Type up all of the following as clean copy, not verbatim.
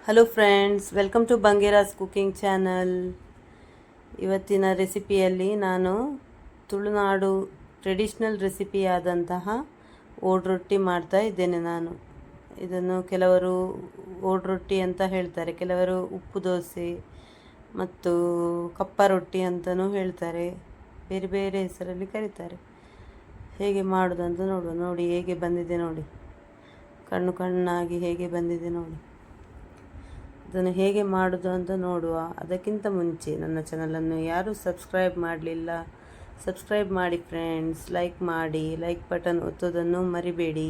Hello friends, welcome to Bangera's cooking channel. ಇವತ್ತಿನ ರೆಸಿಪಿಯಲ್ಲಿ ನಾನು ತುಳುನಾಡು ಟ್ರೆಡಿಷ್ನಲ್ ರೆಸಿಪಿಯಾದಂತಹ ಓಡ್ ರೊಟ್ಟಿ ಮಾಡ್ತಾ ಇದ್ದೇನೆ. ಇದನ್ನು ಕೆಲವರು ಓಡ್ ರೊಟ್ಟಿ ಅಂತ ಹೇಳ್ತಾರೆ, ಕೆಲವರು ಉಪ್ಪು ದೋಸೆ ಮತ್ತು ಕಪ್ಪ ರೊಟ್ಟಿ ಅಂತಲೂ ಹೇಳ್ತಾರೆ, ಬೇರೆ ಬೇರೆ ಹೆಸರಲ್ಲಿ ಕರೀತಾರೆ. ಹೇಗೆ ಮಾಡೋದಂತ ನೋಡುವ. ನೋಡಿ ಹೇಗೆ ಬಂದಿದೆ, ನೋಡಿ ಕಣ್ಣು ಕಣ್ಣಾಗಿ ಹೇಗೆ ಬಂದಿದೆ ನೋಡಿ. ಅದನ್ನು ಹೇಗೆ ಮಾಡೋದು ಅಂತ ನೋಡುವ. ಅದಕ್ಕಿಂತ ಮುಂಚೆ ನನ್ನ ಚಾನಲನ್ನು ಯಾರೂ ಸಬ್ಸ್ಕ್ರೈಬ್ ಮಾಡಲಿಲ್ಲ, ಸಬ್ಸ್ಕ್ರೈಬ್ ಮಾಡಿ ಫ್ರೆಂಡ್ಸ್. ಲೈಕ್ ಮಾಡಿ, ಲೈಕ್ ಬಟನ್ ಒತ್ತೋದನ್ನು ಮರಿಬೇಡಿ.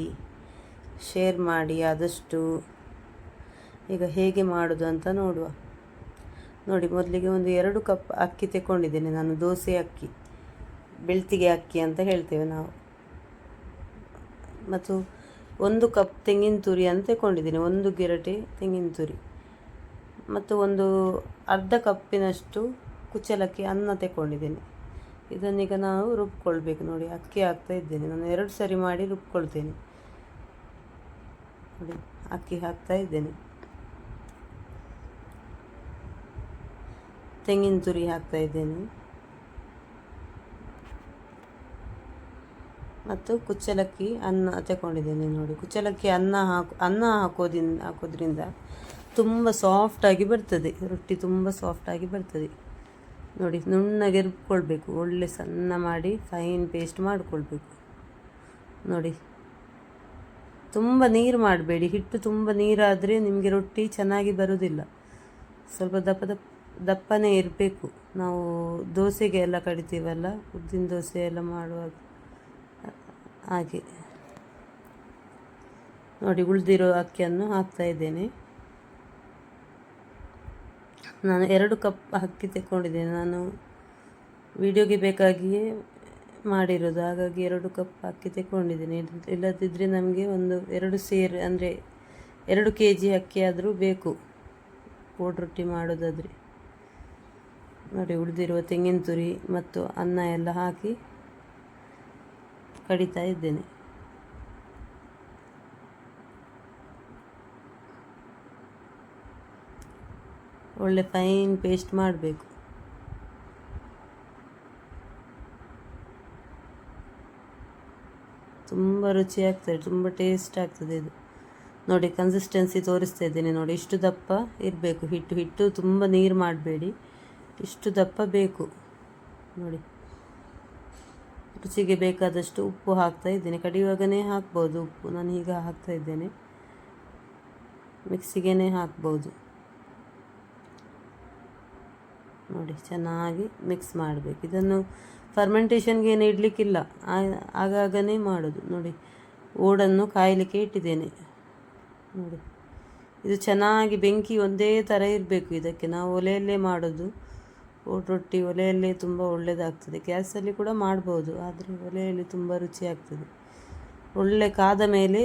ಶೇರ್ ಮಾಡಿ ಆದಷ್ಟು. ಈಗ ಹೇಗೆ ಮಾಡೋದು ಅಂತ ನೋಡುವ. ನೋಡಿ, ಮೊದಲಿಗೆ ಒಂದು 2 ಕಪ್ ಅಕ್ಕಿ ತೆಕ್ಕೊಂಡಿದ್ದೇನೆ ನಾನು. ದೋಸೆ ಅಕ್ಕಿ, ಬೆಳ್ತಿಗೆ ಅಕ್ಕಿ ಅಂತ ಹೇಳ್ತೇವೆ ನಾವು. ಮತ್ತು 1 ಕಪ್ ತೆಂಗಿನ ತುರಿ ಅಂತ ತೆಕ್ಕೊಂಡಿದ್ದೀನಿ, 1 ಗೆರಟೆ ತೆಂಗಿನ ತುರಿ. ಮತ್ತು ಒಂದು ಅರ್ಧ ಕಪ್ಪಿನಷ್ಟು ಕುಚ್ಚಲಕ್ಕಿ ಅನ್ನ ತೆಕ್ಕೊಂಡಿದ್ದೀನಿ. ಇದನ್ನೀಗ ನಾವು ರುಬ್ಕೊಳ್ಬೇಕು. ನೋಡಿ, ಅಕ್ಕಿ ಹಾಕ್ತಾ ಇದ್ದೇನೆ ನಾನು. 2 ಸರಿ ಮಾಡಿ ರುಬ್ಕೊಳ್ತೇನೆ. ನೋಡಿ, ಅಕ್ಕಿ ಹಾಕ್ತಾ ಇದ್ದೇನೆ. ತೆಂಗಿನ ತುರಿ ಹಾಕ್ತಾ ಇದ್ದೇನೆ ಮತ್ತು ಕುಚ್ಚಲಕ್ಕಿ ಅನ್ನ ತೆಕ್ಕೊಂಡಿದ್ದೇನೆ. ನೋಡಿ, ಕುಚ್ಚಲಕ್ಕಿ ಅನ್ನ ಹಾಕೋದ್ರಿಂದ ತುಂಬ ಸಾಫ್ಟಾಗಿ ಬರ್ತದೆ ರೊಟ್ಟಿ, ತುಂಬ ಸಾಫ್ಟಾಗಿ ಬರ್ತದೆ. ನೋಡಿ, ನುಣ್ಣಗೆ ರುಬ್ಕೊಳ್ಬೇಕು, ಒಳ್ಳೆ ಸಣ್ಣ ಮಾಡಿ ಫೈನ್ ಪೇಸ್ಟ್ ಮಾಡಿಕೊಳ್ಬೇಕು. ನೋಡಿ, ತುಂಬ ನೀರು ಮಾಡಬೇಡಿ. ಹಿಟ್ಟು ತುಂಬ ನೀರಾದರೆ ನಿಮಗೆ ರೊಟ್ಟಿ ಚೆನ್ನಾಗಿ ಬರೋದಿಲ್ಲ. ಸ್ವಲ್ಪ ದಪ್ಪನೇ ಇರಬೇಕು. ನಾವು ದೋಸೆಗೆ ಎಲ್ಲ ಕಡಿತೀವಲ್ಲ, ಉದ್ದಿನ ದೋಸೆ ಎಲ್ಲ ಮಾಡುವಾಗ ಹಾಗೆ. ನೋಡಿ, ಉಳಿದಿರೋ ಅಕ್ಕಿಯನ್ನು ಹಾಕ್ತಾ ಇದ್ದೇನೆ ನಾನು. 2 ಕಪ್ ಅಕ್ಕಿ ತೆಕ್ಕೊಂಡಿದ್ದೇನೆ ನಾನು, ವಿಡಿಯೋಗೆ ಬೇಕಾಗಿಯೇ ಮಾಡಿರೋದು. ಹಾಗಾಗಿ 2 ಕಪ್ ಅಕ್ಕಿ ತೆಕ್ಕೊಂಡಿದ್ದೀನಿ. ಇಲ್ಲದಿದ್ದರೆ ನಮಗೆ 2 ಸೇರು ಅಂದರೆ 2 kg ಅಕ್ಕಿ ಆದರೂ ಬೇಕು ಓಡ್ ರೊಟ್ಟಿ ಮಾಡೋದಾದರೆ. ನೋಡಿ, ಉಳಿದಿರುವ ತೆಂಗಿನ ತುರಿ ಮತ್ತು ಅನ್ನ ಎಲ್ಲ ಹಾಕಿ ಕಡಿತಾ ಇದ್ದೇನೆ. ಒಳ್ಳೆ ಫೈನ್ ಪೇಸ್ಟ್ ಮಾಡಬೇಕು. ತುಂಬ ರುಚಿ ಆಗ್ತದೆ, ತುಂಬ ಟೇಸ್ಟ್ ಆಗ್ತದೆ ಇದು. ನೋಡಿ, ಕನ್ಸಿಸ್ಟೆನ್ಸಿ ತೋರಿಸ್ತಾ ಇದ್ದೇನೆ ನೋಡಿ. ಇಷ್ಟು ದಪ್ಪ ಇರಬೇಕು ಹಿಟ್ಟು ತುಂಬ ನೀರು ಮಾಡಬೇಡಿ, ಇಷ್ಟು ದಪ್ಪ ಬೇಕು. ನೋಡಿ, ರುಚಿಗೆ ಬೇಕಾದಷ್ಟು ಉಪ್ಪು ಹಾಕ್ತಾ ಇದ್ದೇನೆ. ಕಡಿಯುವಾಗನೇ ಹಾಕ್ಬೋದು ಉಪ್ಪು, ನಾನು ಈಗ ಹಾಕ್ತಾ ಇದ್ದೇನೆ. ಮಿಕ್ಸಿಗೆ ಹಾಕ್ಬೋದು. ನೋಡಿ, ಚೆನ್ನಾಗಿ ಮಿಕ್ಸ್ ಮಾಡಬೇಕು. ಇದನ್ನು ಫರ್ಮೆಂಟೇಷನ್ಗೆ ಏನು ಇಡಲಿಕ್ಕಿಲ್ಲ, ಆಗಾಗನೇ ಮಾಡೋದು. ನೋಡಿ, ಓಡನ್ನು ಕಾಯಲಿಕ್ಕೆ ಇಟ್ಟಿದ್ದೇನೆ. ನೋಡಿ, ಇದು ಚೆನ್ನಾಗಿ ಬೆಂಕಿ ಒಂದೇ ಥರ ಇರಬೇಕು ಇದಕ್ಕೆ. ನಾವು ಒಲೆಯಲ್ಲೇ ಮಾಡೋದು ಓಡ್ ರೊಟ್ಟಿ. ಒಲೆಯಲ್ಲೇ ತುಂಬ ಒಳ್ಳೆಯದಾಗ್ತದೆ. ಗ್ಯಾಸಲ್ಲಿ ಕೂಡ ಮಾಡ್ಬೋದು, ಆದರೆ ಒಲೆಯಲ್ಲಿ ತುಂಬ ರುಚಿ ಆಗ್ತದೆ. ಒಳ್ಳೆ ಕಾದ ಮೇಲೆ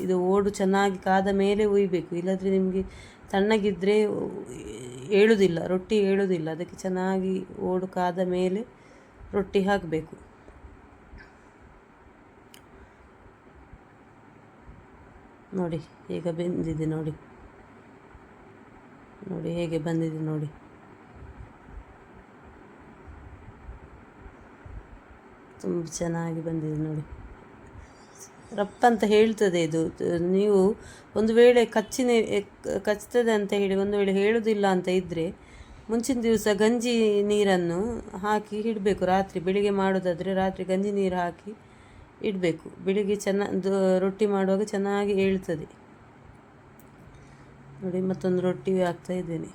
ಇದು ಓಡು ಚೆನ್ನಾಗಿ ಕಾದ ಮೇಲೆ ಉಯ್ಬೇಕು. ಇಲ್ಲಾಂದರೆ ನಿಮಗೆ ತಣ್ಣಗಿದ್ದರೆ ಏಳುವುದಿಲ್ಲ, ರೊಟ್ಟಿ ಏಳುವುದಿಲ್ಲ. ಅದಕ್ಕೆ ಚೆನ್ನಾಗಿ ಓಡು ಕಾದ ಮೇಲೆ ರೊಟ್ಟಿ ಹಾಕಬೇಕು. ನೋಡಿ, ಈಗ ಬೆಂದಿದೆ ನೋಡಿ. ನೋಡಿ ಹೇಗೆ ಬಂದಿದೆ ನೋಡಿ. ತುಂಬ ಚೆನ್ನಾಗಿ ಬಂದಿದೆ ನೋಡಿ. ರಪ್ಪ ಅಂತ ಹೇಳ್ತದೆ ಇದು. ನೀವು ಒಂದು ವೇಳೆ ಕಚ್ತದೆ ಅಂತ ಹೇಳಿ ಒಂದು ವೇಳೆ ಹೇಳುವುದಿಲ್ಲ ಅಂತ ಇದ್ದರೆ, ಮುಂಚಿನ ದಿವಸ ಗಂಜಿ ನೀರನ್ನು ಹಾಕಿ ಇಡಬೇಕು. ರಾತ್ರಿ ಬೆಳಿಗ್ಗೆ ಮಾಡೋದಾದರೆ ರಾತ್ರಿ ಗಂಜಿ ನೀರು ಹಾಕಿ ಇಡಬೇಕು. ಬೆಳಿಗ್ಗೆ ರೊಟ್ಟಿ ಮಾಡುವಾಗ ಚೆನ್ನಾಗಿ ಏಳ್ತದೆ. ನೋಡಿ, ಮತ್ತೊಂದು ರೊಟ್ಟಿ ಹಾಕ್ತಾ ಇದ್ದೇನೆ.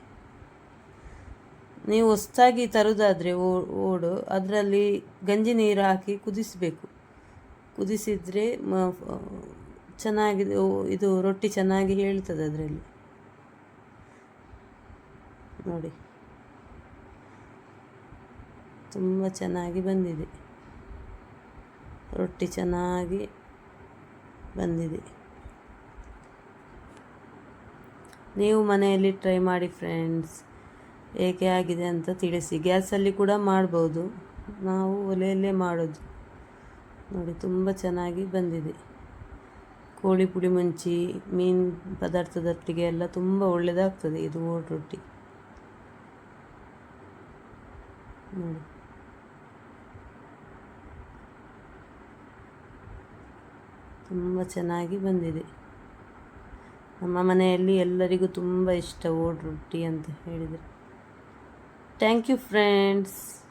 ನೀವು ಹೊಸದಾಗಿ ತರೋದಾದರೆ ಓಡು ಅದರಲ್ಲಿ ಗಂಜಿ ನೀರು ಹಾಕಿ ಕುದಿಸಬೇಕು. ಕುದಿಸಿದರೆ ಚೆನ್ನಾಗಿದೆ ಇದು ರೊಟ್ಟಿ, ಚೆನ್ನಾಗಿ ಹೇಳ್ತದೆ ಅದರಲ್ಲಿ. ನೋಡಿ, ತುಂಬ ಚೆನ್ನಾಗಿ ಬಂದಿದೆ ರೊಟ್ಟಿ, ಚೆನ್ನಾಗಿ ಬಂದಿದೆ. ನೀವು ಮನೆಯಲ್ಲಿ ಟ್ರೈ ಮಾಡಿ ಫ್ರೆಂಡ್ಸ್, ಹೇಗೆ ಆಗಿದೆ ಅಂತ ತಿಳಿಸಿ. ಗ್ಯಾಸಲ್ಲಿ ಕೂಡ ಮಾಡ್ಬೋದು, ನಾವು ಒಲೆಯಲ್ಲೇ ಮಾಡೋದು. ನೋಡಿ, ತುಂಬ ಚೆನ್ನಾಗಿ ಬಂದಿದೆ. ಕೋಳಿ ಪುಡಿ ಮುಂಚಿ ಮೀನು ಪದಾರ್ಥದೊಟ್ಟಿಗೆ ಎಲ್ಲ ತುಂಬ ಒಳ್ಳೆಯದಾಗ್ತದೆ ಇದು ಓಡ್ ರೊಟ್ಟಿ ನೋಡಿ. ತುಂಬ ಚೆನ್ನಾಗಿ ಬಂದಿದೆ. ನಮ್ಮ ಮನೆಯಲ್ಲಿ ಎಲ್ಲರಿಗೂ ತುಂಬ ಇಷ್ಟ ಓಡ್ ರೊಟ್ಟಿ ಅಂತ ಹೇಳಿದರೆ. Thank you friends.